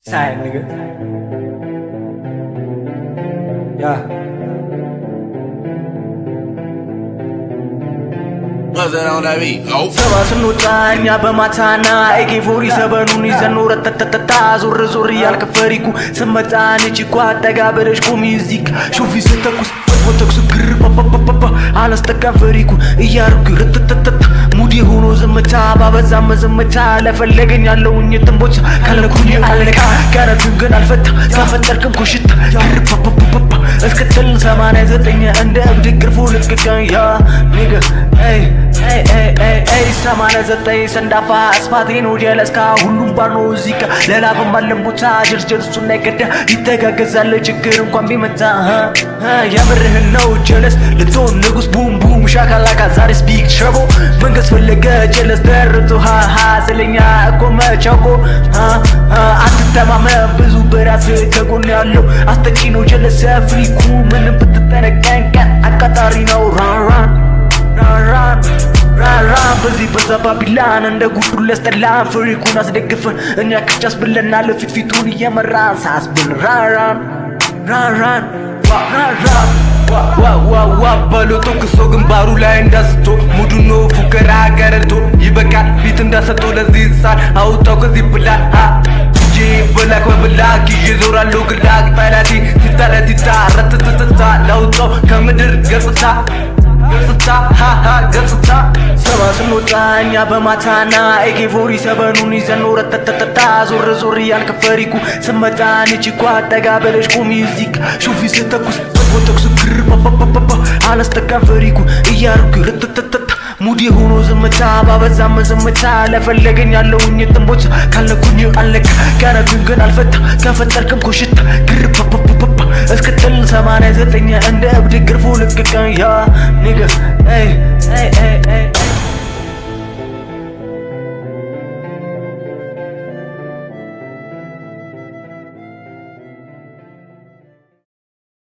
Sign, nigga. Yeah. What's that on that beat? Oh. Sabah nutanya በማታና AK47ን ይዘን ወረተተታ ዞር ዞር ያልከ ፈሪኩ ሰመጣን እቺ ቋጠጋ በረሽ ሙዚክ ሹፊ ስተኩስ ወተክሱ ግር ፓፓፓፓ አላስተካ ፈሪኩ እያርኩ ረተተተታ ሙዲ ሆኖ ዘመታ ባበዛ መዘመታ ለፈለገኝ ያለውኝ ተንቦች ካለኩኝ አለካ ጋራቱን ግን አልፈታ ካፈጠርክም ኩሽታ ግር ፓፓፓፓ እስከተል 89 እንደ እብድ ግርፎ ልትከኝ ያ ኒጋ ey ሰማነዘጠኝ ሰንዳፋ አስፋቴን ወዲያለስካ ሁሉም ባኖ ዚካ ለላብም ባለምቦታ ጀርጀርሱን ነገዳ ይተጋገዛል ችግር እንኳን ቢመጣ ያምርህን ነው ጀለስ ልትሆን ንጉስ ቡም ቡም ሻካላካ ዛሬ ስፒክ ሸቦ መንገስ ፈለገ ጀለስ ደርቶ ስለኛ እኮ መቻኮ አትተማመ ብዙ በራስ ከጎን ያለው አስተቂ ነው ጀለስ አፍሪኩ ምንም ብትጠነቀቅ አቃጣሪ ነው ራን በዚህ በዛ ባቢላን እንደ ጉዱ ለስተላን ፍሪኩን አስደግፈን እኛ ከቻስ ብለናል ፊትፊቱን እየመራን ሳስብን ራራን ዋ ባሎቶ ክሶ ግንባሩ ላይ እንዳስቶ ሙዱኖ ፉከራ ገረቶ ይበቃል ፊት እንዳሰጦ ለዚህ ሳል አውጣው ከዚህ ብላ በላክ በብላክ ይዞራለሁ ግላክ ጠላቴ ሲታለቲታ ረተተተታ ላውጣው ከምድር ገጽታ ገጽታ ሰባ ስንወጣኛ በማታና AK47ን ይዘን ወረተተተታ ዞር ዞር ያልከ ፈሪኩ ሰመጣን እቺ ቋጠጋ በለሽ ሙዚክ ሹፊ ስተኩስ ወተክሱ ግር ፓፓፓፓ አላስተካ ፈሪኩ እያርኩ ረተተተታ ሙዲ ሆኖ ዘመታ ባበዛ መዘመታ ለፈለገኝ ያለውኝ ተንቦች ካለኩኝ አለካ ጋራቱን ግን አልፈታ ካፈጠርክም ኩሽታ ግር ፓፓፓፓ እስከተል 89 እንደ እብድ ግርፎ ልትከኝ ያ ኒጋ